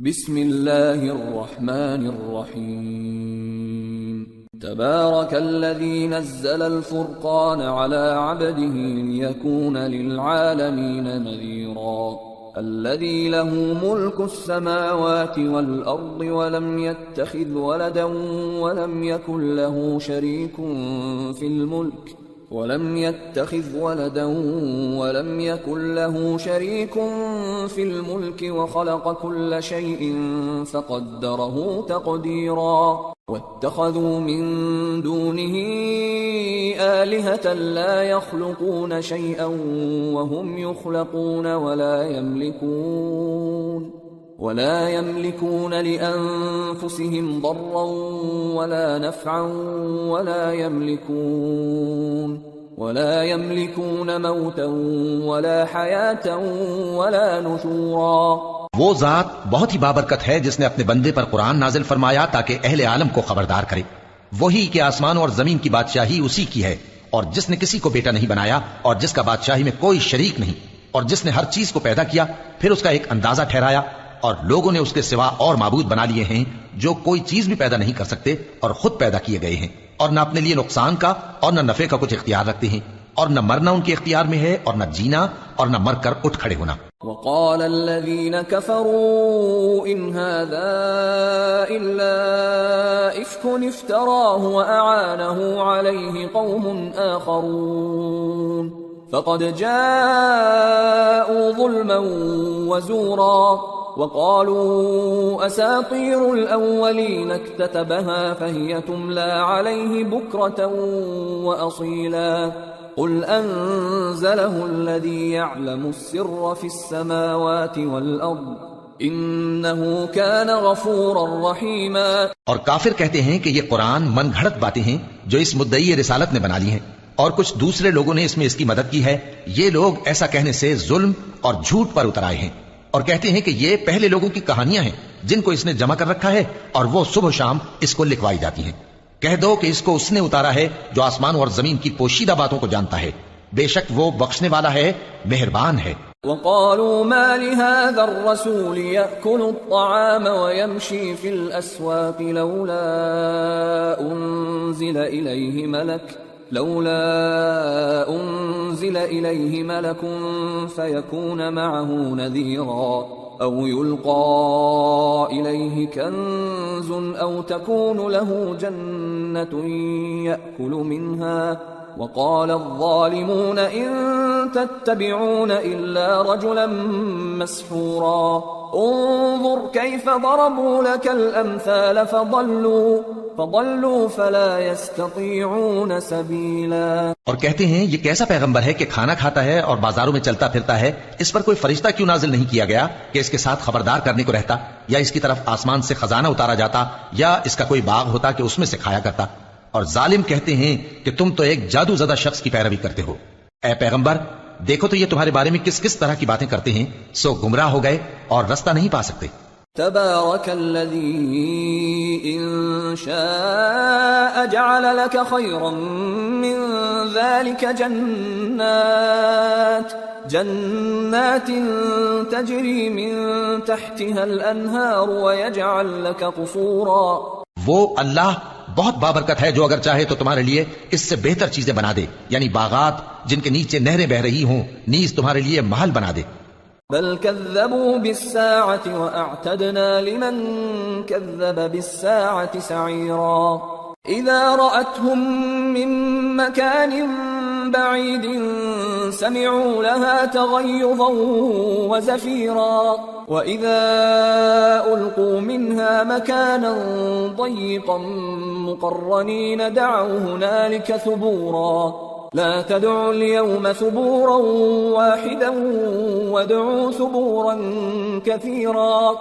بسم الله الرحمن الرحيم تبارك الذي نزل الفرقان على عبده ليكون للعالمين نذيرا الذي له ملك السماوات والأرض ولم يتخذ ولدا ولم يكن له شريك في الملك وخلق كل شيء فقدره تقديرا واتخذوا من دونه آلهة لا يخلقون شيئا وهم يخلقون ولا يملكون لأنفسهم ضرا ولا نفعا ولا يملكون موتا ولا حياة ولا نشورا. وہ ذات بہت ہی بابرکت ہے جس نے اپنے بندے پر قرآن نازل فرمایا تاکہ اہل عالم کو خبردار کرے. وہی کہ آسمانوں اور زمین کی بادشاہی اسی کی ہے، اور جس نے کسی کو بیٹا نہیں بنایا اور جس کا بادشاہی میں کوئی شریک نہیں، اور جس نے ہر چیز کو پیدا کیا پھر اس کا ایک اندازہ ٹھہرایا، اور لوگوں نے اس کے سوا اور معبود بنا لیے ہیں جو کوئی چیز بھی پیدا نہیں کر سکتے اور خود پیدا کیے گئے ہیں، اور نہ اپنے لیے نقصان کا اور نہ نفع کا کچھ اختیار رکھتے ہیں، اور نہ مرنا ان کے اختیار میں ہے اور نہ جینا اور نہ مر کر اٹھ کھڑے ہونا. وقال الذين كفروا إن هذا إلا إفك افتراه وأعانه عليه قوم آخرون فقد جاءوا ظلما وزورا وقالوا أساطير الأولين اكتتبها فهي تملى عليه بكرة وأصيلا قل أنزله الذي يعلم السر في السماوات والأرض إنه كان غفورا رحيما. اور کافر کہتے ہیں کہ یہ قرآن من گھڑت باتیں ہیں جو اس مدعی رسالت نے بنا لی ہیں، اور کچھ دوسرے لوگوں نے اس میں اس کی مدد کی ہے. یہ لوگ ایسا کہنے سے ظلم اور جھوٹ پر اتر آئے ہیں اور کہتے ہیں کہ یہ پہلے لوگوں کی کہانیاں ہیں جن کو اس نے جمع کر رکھا ہے اور وہ صبح شام اس کو لکھوائی جاتی ہیں. کہہ دو کہ اس کو اس نے اتارا ہے جو آسمان اور زمین کی پوشیدہ باتوں کو جانتا ہے، بے شک وہ بخشنے والا ہے، مہربان ہے. وقالوا ما لهذا الرسول يأكل الطعام ويمشي في الأسواق لولا أنزل إليه ملك فيكون معه نذيرا أو يلقى إليه كنز أو تكون له جنة يأكل منها وقال الظالمون إن تتبعون إلا رجلا مسحورا انظر كيف ضربوا لك الأمثال فضلوا فلا يستطيعون سبيلا. اور کہتے ہیں یہ کیسا پیغمبر ہے کہ کھانا کھاتا ہے اور بازاروں میں چلتا پھرتا ہے، اس پر کوئی فرشتہ کیوں نازل نہیں کیا گیا کہ اس کے ساتھ خبردار کرنے کو رہتا، یا اس کی طرف آسمان سے خزانہ اتارا جاتا، یا اس کا کوئی باغ ہوتا کہ اس میں سے کھایا کرتا. اور ظالم کہتے ہیں کہ تم تو ایک جادو زدہ شخص کی پیروی کرتے ہو. اے پیغمبر دیکھو تو یہ تمہارے بارے میں کس کس طرح کی باتیں کرتے ہیں، سو گمراہ ہو گئے اور رستہ نہیں پا سکتے. تبارك الذي إن شاء جعل لك خيرا من ذلك جنات تجري من تحتها الأنهار ويجعل لك قصورا. وہ اللہ بہت بابرکت ہے جو اگر چاہے تو تمہارے لیے اس سے بہتر چیزیں بنا دے، یعنی باغات جن کے نیچے نہریں بہ رہی ہوں، نیز تمہارے لیے محل بنا دے. بل كذبوا بالساعة وأعتدنا لمن كذب بالساعة سعيرا إذا رأتهم من مكان بعيد سمعوا لها تغيظا وزفيرا وإذا ألقوا منها مكانا ضيقا مقرنين دعوا هنالك ثبورا لا تدعوا اليوم ثبورا واحدا وادعوا ثبورا كثيرا.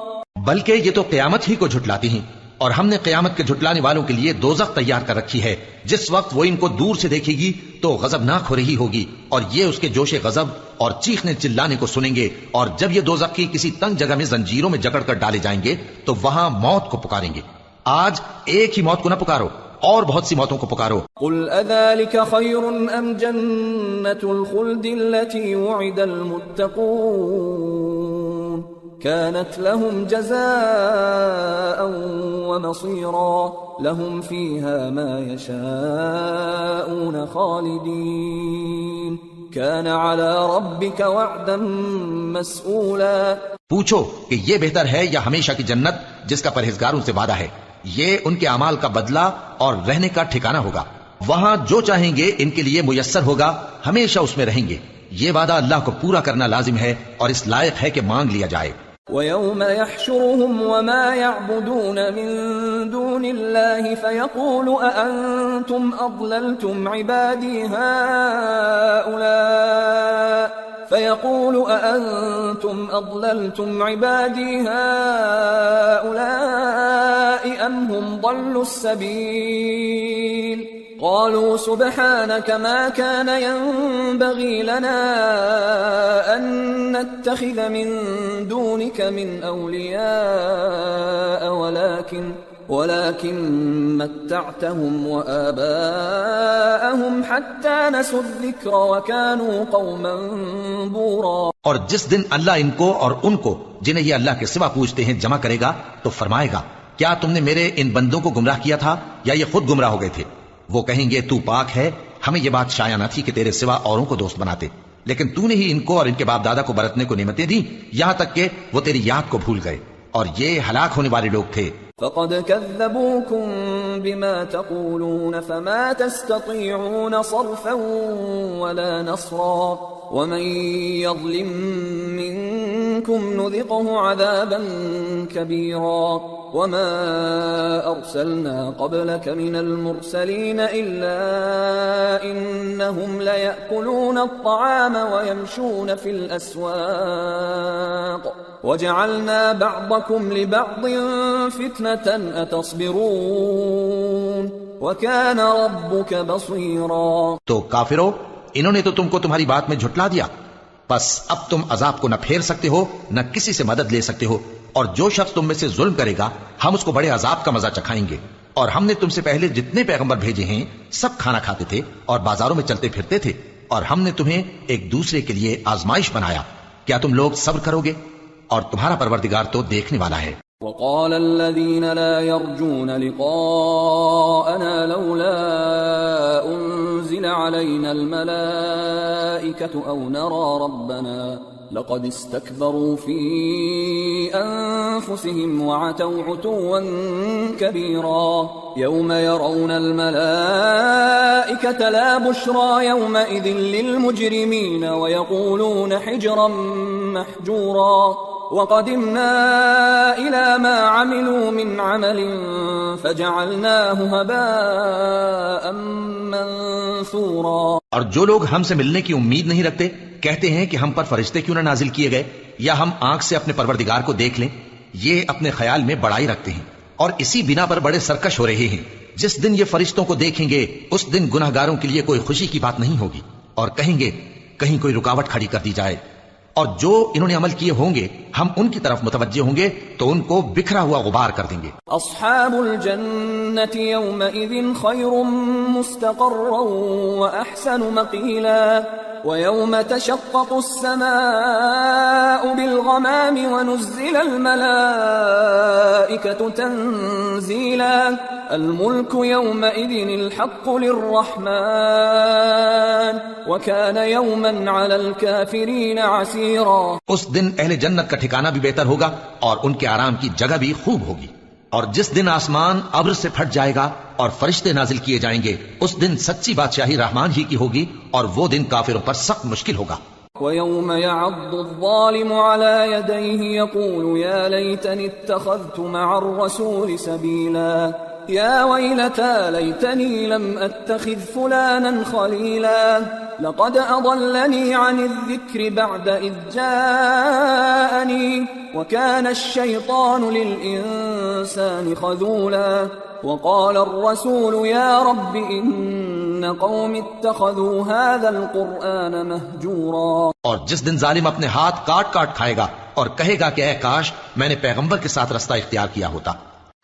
بلکہ یہ تو قیامت ہی کو جھٹلاتی ہیں، اور ہم نے قیامت کے جھٹلانے والوں کے لیے دوزخ تیار کر رکھی ہے. جس وقت وہ ان کو دور سے دیکھے گی تو غضبناک ہو رہی ہوگی، اور یہ اس کے جوش غضب اور چیخنے چلانے کو سنیں گے. اور جب یہ دوزخ کی کسی تنگ جگہ میں زنجیروں میں جکڑ کر ڈالے جائیں گے تو وہاں موت کو پکاریں گے. آج ایک ہی موت کو نہ پکارو، اور بہت سی موتوں کو پکارو. قل اذلك خير ام جنة الخلد التي وعد المتقون كانت لهم جزاء ومصيرا لهم فيها ما يشاءون خالدين كان على ربك وعدا مسئولا. پوچھو کہ یہ بہتر ہے یا ہمیشہ کی جنت جس کا پرہیزگاروں سے وعدہ ہے؟ یہ ان کے اعمال کا بدلہ اور رہنے کا ٹھکانہ ہوگا. وہاں جو چاہیں گے ان کے لیے میسر ہوگا، ہمیشہ اس میں رہیں گے. یہ وعدہ اللہ کو پورا کرنا لازم ہے اور اس لائق ہے کہ مانگ لیا جائے. وَيَوْمَ يَحْشُرُهُمْ وَمَا يَعْبُدُونَ مِن دُونِ اللَّهِ فَيَقُولُ أَأَنْتُمْ أَضْلَلْتُمْ عِبَادِي هَؤُلَاءِ أَمْ هُمْ ضَلُّوا السَّبِيلَ قالوا سبحانك ما كان ينبغي لنا أن نتخذ من دونك من أولياء ولكن متعتهم وآباءهم حتى نسوا الذكر وكانوا قوما بورا. اور جس دن اللہ ان کو اور ان کو جنہیں یہ اللہ کے سوا پوجتے ہیں جمع کرے گا تو فرمائے گا کیا تم نے میرے ان بندوں کو گمراہ کیا تھا یا یہ خود گمراہ ہو گئے تھے؟ وہ کہیں گے تو پاک ہے، ہمیں یہ بات شایع نہ تھی کہ تیرے سوا اوروں کو دوست بناتے، لیکن تو نے ہی ان کو اور ان کے باپ دادا کو برتنے کو نعمتیں دی یہاں تک کہ وہ تیری یاد کو بھول گئے، اور یہ ہلاک ہونے والے لوگ تھے. فقد كذبوكم بما تقولون فما تستطيعون صرفا ولا نصرا ومن يظلم منكم نذقه عذابا كبيرا وما أرسلنا قبلك من المرسلين إلا إنهم ليأكلون الطعام ويمشون في الأسواق وجعلنا بعضكم لبعض فتنة أتصبرون وكان ربك بصيرا. تو کافرو، انہوں نے تو تم کو تمہاری بات میں جھٹلا دیا، بس اب تم عذاب کو نہ پھیر سکتے ہو نہ کسی سے مدد لے سکتے ہو، اور جو شخص تم میں سے ظلم کرے گا ہم اس کو بڑے عذاب کا مزہ چکھائیں گے. اور ہم نے تم سے پہلے جتنے پیغمبر بھیجے ہیں سب کھانا کھاتے تھے اور بازاروں میں چلتے پھرتے تھے، اور ہم نے تمہیں ایک دوسرے کے لیے آزمائش بنایا. کیا تم لوگ صبر کرو گے؟ اور تمہارا پروردگار تو دیکھنے والا ہے. وقال الذين لا يرجون لقاءنا لولا أنزل علينا الملائكة أو نرى ربنا لقد استكبروا في أنفسهم وعتوا عتوا كبيرا يوم يرون الملائكة لا بشرى يومئذ للمجرمين ويقولون حجرا محجورا وقدمنا إلى ما عملوا من عمل فجعلناه هباء منثورا. اور جو لوگ ہم سے ملنے کی امید نہیں رکھتے کہتے ہیں کہ ہم پر فرشتے کیوں نہ نازل کیے گئے یا ہم آنکھ سے اپنے پروردگار کو دیکھ لیں. یہ اپنے خیال میں بڑائی رکھتے ہیں اور اسی بنا پر بڑے سرکش ہو رہے ہیں. جس دن یہ فرشتوں کو دیکھیں گے اس دن گناہگاروں کے لیے کوئی خوشی کی بات نہیں ہوگی، اور کہیں گے کہیں کوئی رکاوٹ کھڑی کر دی جائے. اور جو انہوں نے عمل کیے ہوں گے ہم ان کی طرف متوجہ ہوں گے تو ان کو بکھرا ہوا غبار کر دیں گے. اصحاب الجنة يومئذ خير مستقرا واحسن مقيلا ويوم تشقق السماء بالغمام ونزل الملائكة تنزيلا الملك يومئذ الحق للرحمن وكان يوما على الكافرين عسيرا. اس دن اہل جنت کا ٹھکانہ بھی بہتر ہوگا اور ان کے آرام کی جگہ بھی خوب ہوگی. اور جس دن آسمان ابر سے پھٹ جائے گا اور فرشتے نازل کیے جائیں گے اس دن سچی بادشاہی رحمان ہی کی ہوگی، اور وہ دن کافروں پر سخت مشکل ہوگا. وَيَوْمَ يَعَضُّ الظَّالِمُ عَلَى يَدَيْهِ يَقُولُ يَا لَيْتَنِي اتَّخَذْتُ مَعَ الرَّسُولِ سَبِيلًا يا ويلتى ليتني لم أتخذ فلانا خليلا لقد أضلني عن الذكر بعد إذ جاءني وكان الشيطان للإنسان خذولا وقال الرسول يا رب إن قوم اتخذوا هذا القرآن مهجورا. اور جس دن ظالم اپنے ہاتھ کاٹ کاٹ کھائے گا اور کہے گا کہ اے کاش میں نے پیغمبر کے ساتھ رستہ اختیار کیا ہوتا،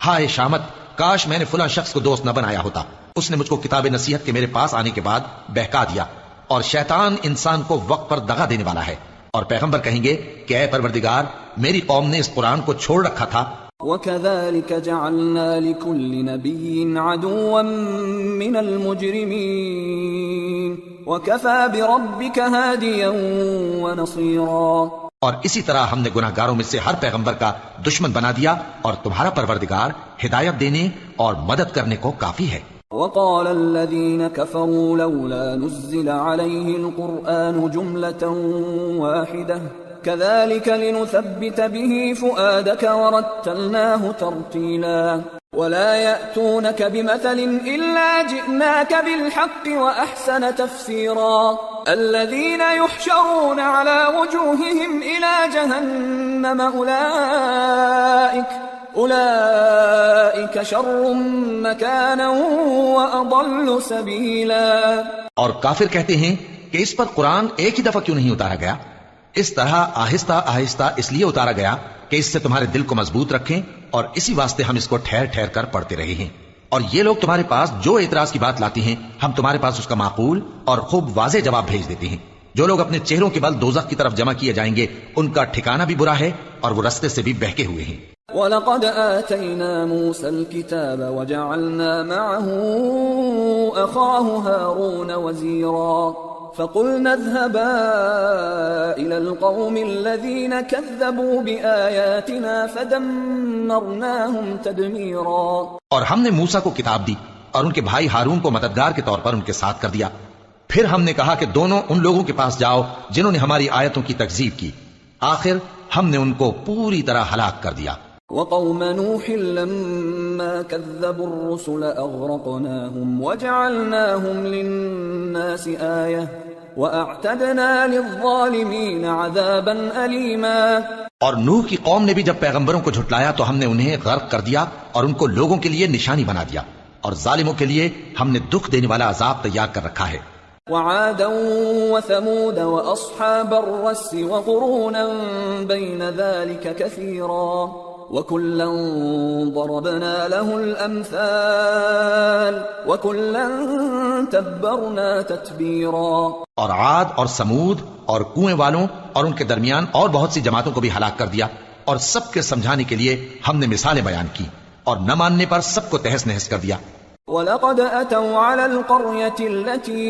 ہائے شامت کاش میں نے فلاں شخص کو دوست نہ بنایا ہوتا، اس نے مجھ کو کتاب نصیحت کے میرے پاس آنے کے بعد بہکا دیا. اور شیطان انسان کو وقت پر دغا دینے والا ہے، اور پیغمبر کہیں گے کہ اے پروردگار میری قوم نے اس قرآن کو چھوڑ رکھا تھا. وَكَذَلِكَ جَعَلْنَا لِكُلِّ نَبِيٍّ عَدُوًّا مِّنَ الْمُجْرِمِينَ وَكَفَى بِرَبِّكَ هَادِيًا وَنَصِيرًا. اور اسی طرح ہم نے گناہگاروں میں سے ہر پیغمبر کا دشمن بنا دیا اور تمہارا پروردگار ہدایت دینے اور مدد کرنے کو کافی ہے. وقال الذين كفروا لولا نزل عليه القرآن جملة واحدة كذلك لنثبت به فؤادك ورتلناه ترتيلا ولا يأتونك بمثل إلا جئناك بالحق وأحسن تفسيرا الذين يحشرون على وجوههم إلى جهنم أولئك شر مكانا وأضل سبيلا. اور کافر کہتے ہیں کہ اس پر قرآن ایک ہی دفعہ کیوں نہیں اتارا گیا؟ اس طرح آہستہ آہستہ اس لیے اتارا گیا کہ اس سے تمہارے دل کو مضبوط رکھیں، اور اسی واسطے ہم اس کو ٹھہر ٹھہر کر پڑھتے رہے ہیں. اور یہ لوگ تمہارے پاس جو اعتراض کی بات لاتی ہیں ہم تمہارے پاس اس کا معقول اور خوب واضح جواب بھیج دیتے ہیں. جو لوگ اپنے چہروں کے بل دوزخ کی طرف جمع کیے جائیں گے ان کا ٹھکانہ بھی برا ہے اور وہ رستے سے بھی بہکے ہوئے ہیں. وَلَقَدْ آتَيْنَا مُوسَى الْكِتَابَ وَجَعَلْنَا مَعَهُ أَخَاهُ هَارُونَ وَزِيرًا فَقُلْنَا اذْهَبَا إِلَى الْقَوْمِ الَّذِينَ كَذَّبُوا بِآيَاتِنَا فَدَمَّرْنَاهُمْ تَدْمِيرًا. اور ہم نے موسیٰ کو کتاب دی اور ان کے بھائی ہارون کو مددگار کے طور پر ان کے ساتھ کر دیا. پھر ہم نے کہا کہ دونوں ان لوگوں کے پاس جاؤ جنہوں نے ہماری آیتوں کی تکذیب کی. آخر ہم نے ان کو پوری طرح ہلاک کر دیا. وقوم نوح لما كذبوا الرسل أغرقناهم وجعلناهم للناس آية وأعتدنا للظالمين عذابا أليما. اور نوح کی قوم نے بھی جب پیغمبروں کو جھٹلایا تو ہم نے انہیں غرق کر دیا اور ان کو لوگوں کے لیے نشانی بنا دیا، اور ظالموں کے لیے ہم نے دکھ دینے والا عذاب تیار کر رکھا ہے. وعادا وثمود وأصحاب الرس وقرونا بين ذلك كثيرا وكلا ضربنا له الأمثال وكلا تبرنا تتبيرا. اور عاد اور سمود اور کنویں والوں اور ان کے درمیان اور بہت سی جماعتوں کو بھی ہلاک کر دیا، اور سب کے سمجھانے کے لیے ہم نے مثالیں بیان کی، اور نہ ماننے پر سب کو تہس نہس کر دیا. وَلَقَدْ أَتَوْا عَلَى الْقَرْيَةِ الَّتِي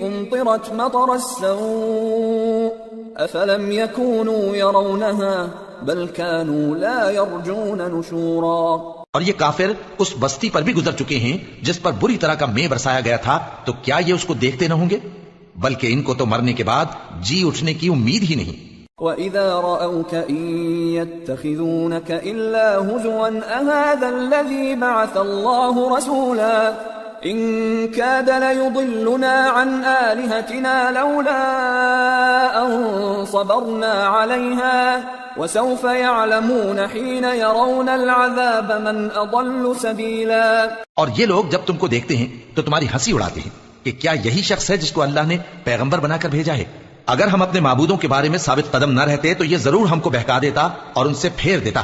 أُمْطِرَتْ مَطَرَ السَّوْءِ أَفَلَمْ يَكُونُوا يَرَوْنَهَا بَلْ كَانُوا لَا يَرْجُونَ نُشُورًا. اور یہ کافر اس بستی پر بھی گزر چکے ہیں جس پر بری طرح کا مے برسایا گیا تھا، تو کیا یہ اس کو دیکھتے نہ ہوں گے؟ بلکہ ان کو تو مرنے کے بعد جی اٹھنے کی امید ہی نہیں. وَإِذَا رَأَوْكَ إِن يَتَّخِذُونَكَ إِلَّا هُزُوًا أَهَذَا الَّذِي بَعَثَ اللَّهُ رَسُولًا إِن كَادَ لَيُضِلُّنَا عَنْ آلِهَتِنَا لَوْلَا أَن صَبَرْنَا عَلَيْهَا وَسَوْفَ يَعْلَمُونَ حِينَ يَرَوْنَ الْعَذَابَ مَنْ أَضَلُّ سَبِيلًا. اور یہ لوگ جب تم کو دیکھتے ہیں تو تمہاری ہنسی اڑاتے ہیں کہ کیا یہی شخص ہے جس کو اللہ نے پیغمبر بنا کر بھیجا ہے؟ اگر ہم اپنے معبودوں کے بارے میں ثابت قدم نہ رہتے تو یہ ضرور ہم کو بہکا دیتا اور ان سے پھیر دیتا،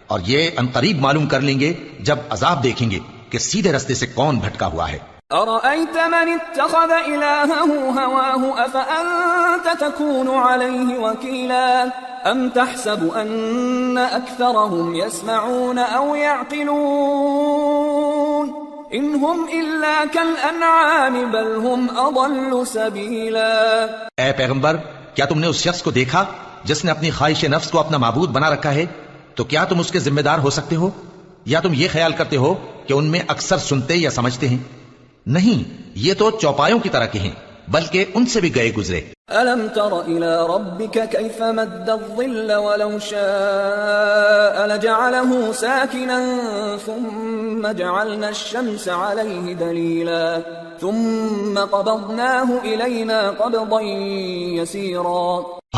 اور یہ انقریب معلوم کر لیں گے جب عذاب دیکھیں گے کہ سیدھے رستے سے کون بھٹکا ہوا ہے. أَرَأَيْتَ مَنِ اتَّخَذَ إِلَٰهَهُ هَوَاهُ أَفَأَنتَ تَكُونُ عَلَيْهِ وَكِيلًا أَمْ تَحْسَبُ أَنَّ أَكْثَرَهُمْ يَسْمَعُونَ أَوْ يَعْقِلُونَ إِنْ هُمْ إِلَّا كَالْأَنْعَامِ بَلْ هُمْ أَضَلُّ سَبِيلًا. اے پیغمبر، کیا تم نے اس شخص کو دیکھا جس نے اپنی خواہش نفس کو اپنا معبود بنا رکھا ہے؟ تو کیا تم اس کے ذمہ دار ہو سکتے ہو؟ یا تم یہ خیال کرتے ہو کہ ان میں اکثر سنتے یا سمجھتے ہیں؟ نہیں، یہ تو چوپایوں کی طرح کے ہیں، بلکہ ان سے بھی گئے گزرے. أَلَمْ تَرَ إِلَى رَبِّكَ كَيْفَ مَدَّ الظِّلَّ وَلَوْ شَاءَ لَجَعَلَهُ سَاكِنًا ثُمَّ جَعَلْنَا الشَّمْسَ عَلَيْهِ دَلِيلًا ثُمَّ قَبَضْنَاهُ إِلَيْنَا قَبْضًا يَسِيرًا.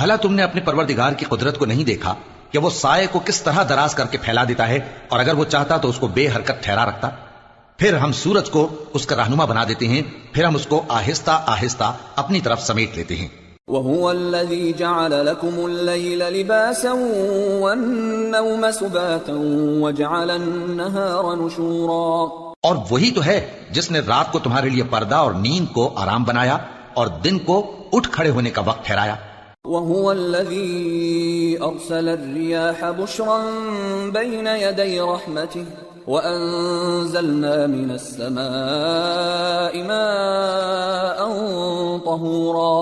بھلا تم نے اپنے پروردگار کی قدرت کو نہیں دیکھا کہ وہ سائے کو کس طرح دراز کر کے پھیلا دیتا ہے، اور اگر وہ چاہتا تو اس کو بے حرکت ٹھہرا رکھتا؟ پھر ہم سورج کو اس کا رہنما بنا دیتے ہیں، پھر ہم اس کو آہستہ آہستہ اپنی طرف سمیٹ لیتے ہیں. وَهُوَ الَّذِي جَعَلَ لَكُمُ اللَّيْلَ لِبَاسًا وَالنَّوْمَ سُبَاتًا وَجَعَلَ النَّهَارَ نُشُورًا. اور وہی تو ہے جس نے رات کو تمہارے لیے پردہ اور نیند کو آرام بنایا اور دن کو اٹھ کھڑے ہونے کا وقت ٹھہرایا. وهو الذي أرسل الرياح بشرا بين يدي رحمته وأنزلنا من السماء ماء طهورا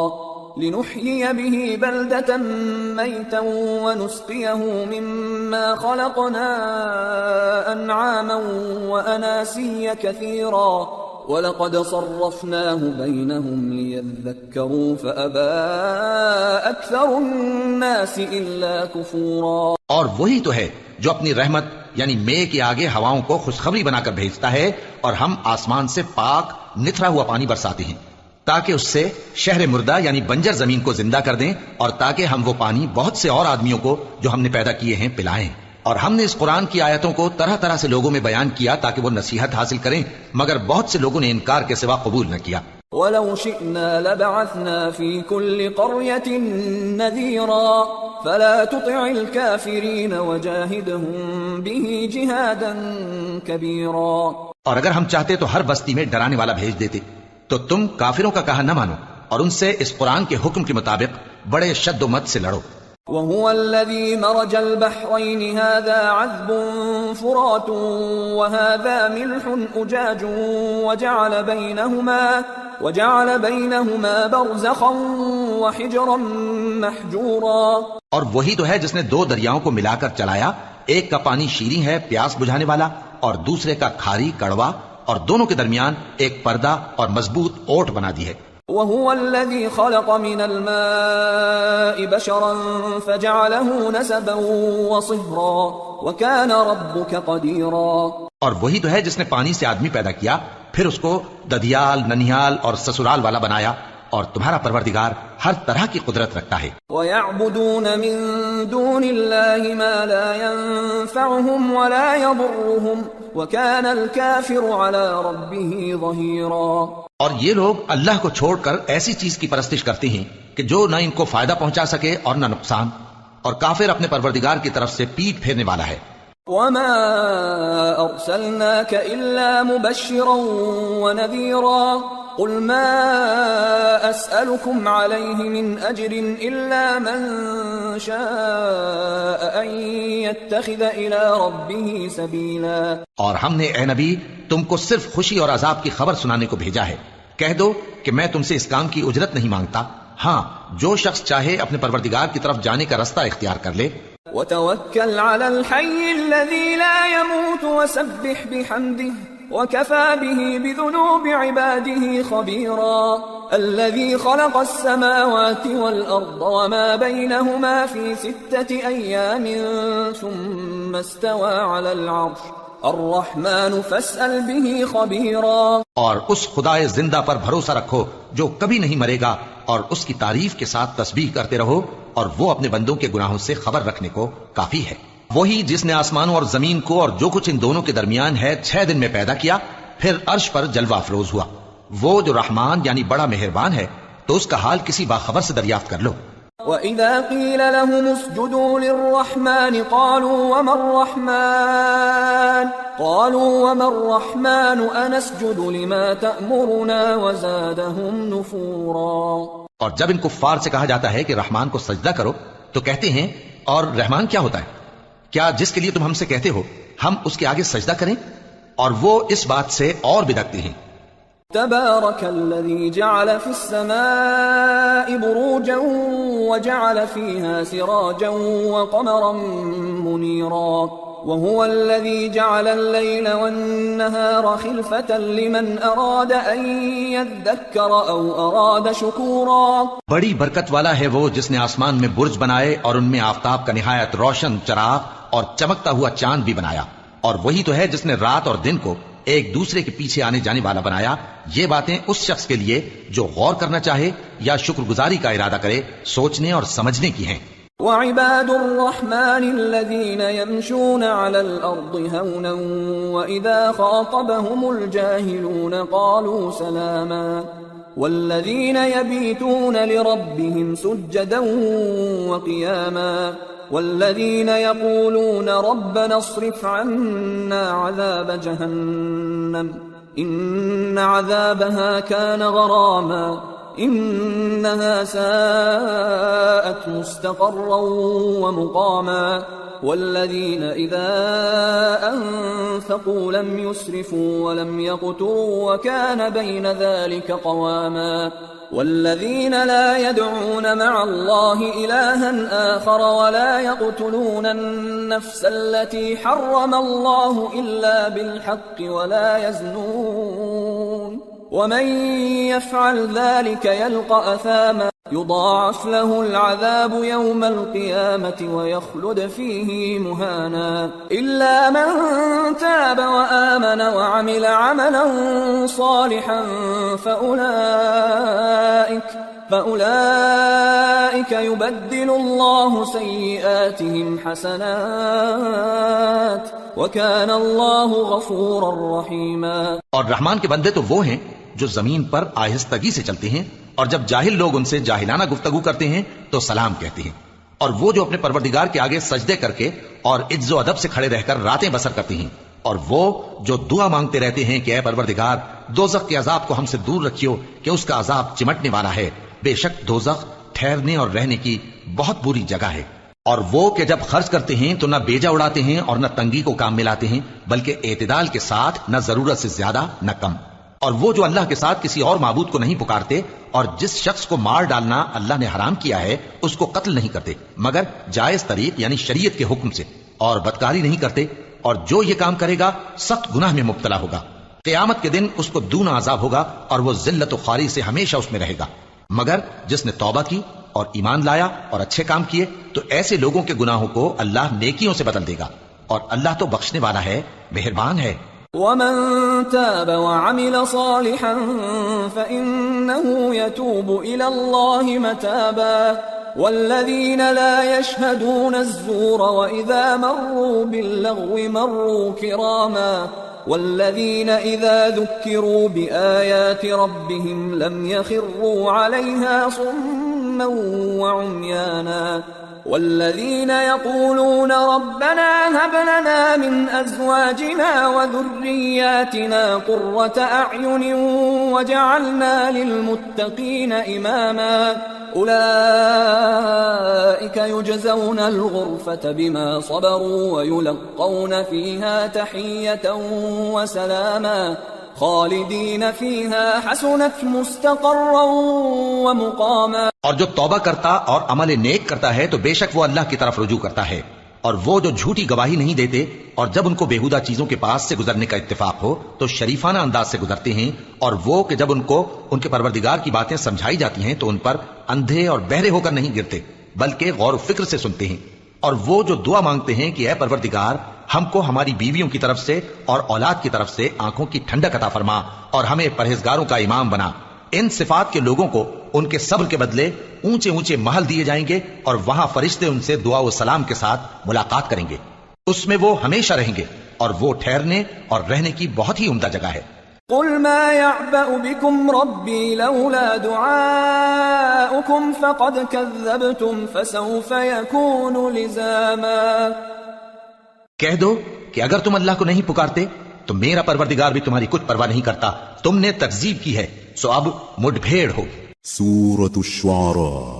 لنحيي به بلدة ميتا ونسقيه مما خلقنا أنعاما وأناسيا كثيرا وَلَقَدْ صَرَّفْنَاهُ بَيْنَهُمْ لِيَذَّكَّرُوا فَأَبَى أَكْثَرُ النَّاسِ إِلَّا كُفُورًا. اور وہی تو ہے جو اپنی رحمت یعنی مے کے آگے ہواؤں کو خوشخبری بنا کر بھیجتا ہے اور ہم آسمان سے پاک نتھرا ہوا پانی برساتے ہیں تاکہ اس سے شہر مردہ یعنی بنجر زمین کو زندہ کر دیں اور تاکہ ہم وہ پانی بہت سے اور آدمیوں کو جو ہم نے پیدا کیے ہیں پلائیں. اور ہم نے اس قرآن کی آیتوں کو طرح طرح سے لوگوں میں بیان کیا تاکہ وہ نصیحت حاصل کریں مگر بہت سے لوگوں نے انکار کے سوا قبول نہ کیا. وَلَوْ شِئْنَا لَبَعَثْنَا فِي كُلِّ قَرْيَةٍ نَذِيرًا فَلَا تُطِعِ الْكَافِرِينَ وَجَاهِدْهُمْ بِهِ جِهَادًا كَبِيرًا. اور اگر ہم چاہتے تو ہر بستی میں ڈرانے والا بھیج دیتے تو تم کافروں کا کہا نہ مانو اور ان سے اس قرآن کے حکم کے مطابق بڑے شد و مت سے لڑو. وهو الذي مرج البحرين هذا عذب فرات وهذا ملح أجاج وجعل بينهما برزخا وحجرا محجورا. اور وہی تو ہے جس نے دو دریاؤں کو ملا کر چلایا، ایک کا پانی شیریں ہے پیاس بجھانے والا اور دوسرے کا کھاری کڑوا، اور دونوں کے درمیان ایک پردہ اور مضبوط اوٹ بنا دی ہے. وهو الذي خلق من الماء بشرا فجعله نسبا وصهرا وكان ربك قديرا. اور وہی تو ہے جس نے پانی سے آدمی پیدا کیا پھر اس کو ددیال ننیال اور سسرال والا بنایا، اور تمہارا پروردگار ہر طرح کی قدرت رکھتا ہے. وَيَعْبُدُونَ مِن دُونِ اللَّهِ مَا لَا يَنفَعُهُمْ وَلَا يَضُرُّهُمْ وَكَانَ الْكَافِرُ عَلَى رَبِّهِ ظَهِيرًا. اور یہ لوگ اللہ کو چھوڑ کر ایسی چیز کی پرستش کرتے ہیں کہ جو نہ ان کو فائدہ پہنچا سکے اور نہ نقصان، اور کافر اپنے پروردگار کی طرف سے پیٹ پھیرنے والا ہے. وَمَا أَرْسَلْنَاكَ إِلَّا مُبَشِّرًا وَنَذِيرًا قُلْ مَا أَسْأَلُكُمْ عَلَيْهِ مِنْ أَجْرٍ إِلَّا مَنْ شَاءَ أَنْ يَتَّخِذَ إِلَى رَبِّهِ سَبِيلًا. اور ہم نے اے نبی تم کو صرف خوشی اور عذاب کی خبر سنانے کو بھیجا ہے. کہہ دو کہ میں تم سے اس کام کی اجرت نہیں مانگتا، ہاں جو شخص چاہے اپنے پروردگار کی طرف جانے کا رستہ اختیار کر لے. وَتَوَكَّلْ عَلَى الْحَيِّ الَّذِي لَا يَمُوتُ وَسَبِّحْ بِحَمْدِهِ وَكَفَى بِهِ بِذُنُوبِ عِبَادِهِ خَبِيرًا. الَّذِي خَلَقَ السَّمَاوَاتِ وَالْأَرْضَ وَمَا بَيْنَهُمَا فِي 6 أَيَّامٍ ثُمَّ اسْتَوَى عَلَى الْعَرْشِ الرحمن فاسأل به خبيرا. اور اس خدائے زندہ پر بھروسہ رکھو جو کبھی نہیں مرے گا، اور اس کی تعریف کے ساتھ تسبیح کرتے رہو، اور وہ اپنے بندوں کے گناہوں سے خبر رکھنے کو کافی ہے. وہی جس نے آسمانوں اور زمین کو اور جو کچھ ان دونوں کے درمیان ہے 6 دن میں پیدا کیا، پھر عرش پر جلوہ افروز ہوا. وہ جو رحمان یعنی بڑا مہربان ہے، تو اس کا حال کسی باخبر سے دریافت کر لو. وَإِذَا قِيلَ لَهُمُ اسْجُدُوا لِلرَّحْمَنِ قَالُوا وَمَا الرَّحْمَنُ أَنَسْجُدُ لِمَا تَأْمُرُنَا وَزَادَهُمْ نُفُورًا. اور جب ان کفار سے کہا جاتا ہے کہ رحمان کو سجدہ کرو تو کہتے ہیں اور رحمان کیا ہوتا ہے؟ کیا جس کے لیے تم ہم سے کہتے ہو ہم اس کے آگے سجدہ کریں؟ اور وہ اس بات سے اور بدکتے ہیں. تبارك الذي جعل في السماء بروجا وجعل فيها سراجا وقمرا منيرا وهو الذي جعل الليل والنهار خلفة لمن أراد أن يذكر أو أراد شكورا. بڑی برکت والا ہے وہ جس نے آسمان میں برج بنائے اور ان میں آفتاب کا نہایت روشن چراغ اور چمکتا ہوا چاند بھی بنایا. اور وہی تو ہے جس نے رات اور دن کو ایک دوسرے کے پیچھے آنے جانے والا بنایا. یہ باتیں اس شخص کے لیے جو غور کرنا چاہے یا شکر گزاری کا ارادہ کرے سوچنے اور سمجھنے کی ہیں. وعباد الرحمن الذين يمشون على الأرض هونا وإذا خاطبهم الجاهلون قالوا سلاما والذين يبيتون لربهم سجدا وقياما والذين يقولون ربنا اصرف عنا عذاب جهنم إن عذابها كان غراما إنها ساءت مستقرا ومقاما والذين إذا أنفقوا لم يسرفوا ولم يقتروا وكان بين ذلك قواما والذين لا يدعون مع الله إلها آخر ولا يقتلون النفس التي حرم الله إلا بالحق ولا يزنون ومن يفعل ذلك يلقى أثاما يضاعف له العذاب يوم القيامة ويخلد فيه مهانا إلا من تاب وآمن وعمل عملا صالحا فأولئك يبدل الله سيئاتهم حسنات وكان الله غفورا رحيما. اور رحمان کے بندے تو وہ ہیں جو زمین پر آہستگی سے چلتے ہیں اور جب جاہل لوگ ان سے جاہلانہ گفتگو کرتے ہیں تو سلام کہتے ہیں، اور وہ جو اپنے پروردگار کے آگے سجدے کر کے اور عز و ادب سے کھڑے رہ کر راتیں بسر کرتے ہیں، اور وہ جو دعا مانگتے رہتے ہیں کہ اے پروردگار دوزخ کے عذاب کو ہم سے دور رکھیو کہ اس کا عذاب چمٹنے والا ہے، بے شک دوزخ ٹھہرنے اور رہنے کی بہت بری جگہ ہے. اور وہ کہ جب خرچ کرتے ہیں تو نہ بیجا اڑاتے ہیں اور نہ تنگی کو کام میں لاتے ہیں بلکہ اعتدال کے ساتھ، نہ ضرورت سے زیادہ نہ کم. اور وہ جو اللہ کے ساتھ کسی اور معبود کو نہیں پکارتے اور جس شخص کو مار ڈالنا اللہ نے حرام کیا ہے اس کو قتل نہیں کرتے مگر جائز طریق یعنی شریعت کے حکم سے، اور بدکاری نہیں کرتے، اور جو یہ کام کرے گا سخت گناہ میں مبتلا ہوگا. قیامت کے دن اس کو دونا عذاب ہوگا اور وہ ذلت و خواری سے ہمیشہ اس میں رہے گا. مگر جس نے توبہ کی اور ایمان لایا اور اچھے کام کیے تو ایسے لوگوں کے گناہوں کو اللہ نیکیوں سے بدل دے گا، اور اللہ تو بخشنے والا ہے، مہربان ہے. ومن تاب وعمل صالحا فإنه يتوب إلى الله متابا والذين لا يشهدون الزور وإذا مروا باللغو مروا كراما والذين إذا ذكروا بآيات ربهم لم يخروا عليها صما وعميانا والذين يقولون ربنا هب لنا من أزواجنا وذرياتنا قرة أعين وجعلنا للمتقين إماما أولئك يجزون الغرفة بما صبروا ويلقون فيها تحية وسلاما خالدین فیہا حسنت مستقرا ومقاما. اور جو توبہ کرتا اور عمل نیک کرتا ہے تو بے شک وہ اللہ کی طرف رجوع کرتا ہے. اور وہ جو جھوٹی گواہی نہیں دیتے اور جب ان کو بےہودہ چیزوں کے پاس سے گزرنے کا اتفاق ہو تو شریفانہ انداز سے گزرتے ہیں. اور وہ کہ جب ان کو ان کے پروردگار کی باتیں سمجھائی جاتی ہیں تو ان پر اندھے اور بہرے ہو کر نہیں گرتے بلکہ غور و فکر سے سنتے ہیں. اور وہ جو دعا مانگتے ہیں کہ اے پروردگار ہم کو ہماری بیویوں کی طرف سے اور اولاد کی طرف سے آنکھوں کی ٹھنڈک عطا فرما اور ہمیں پرہیزگاروں کا امام بنا. ان صفات کے لوگوں کو ان کے صبر کے بدلے اونچے اونچے محل دیے جائیں گے اور وہاں فرشتے ان سے دعا و سلام کے ساتھ ملاقات کریں گے. اس میں وہ ہمیشہ رہیں گے اور وہ ٹھہرنے اور رہنے کی بہت ہی عمدہ جگہ ہے. قل ما يعبأ بكم ربي لولا دعاؤكم فقد كذبتم فسوف يكون لزاما. کہہ دو کہ اگر تم اللہ کو نہیں پکارتے تو میرا پروردگار بھی تمہاری کچھ پرواہ نہیں کرتا، تم نے تکذیب کی ہے سو اب مڈ بھیڑ ہو. سورة الشعراء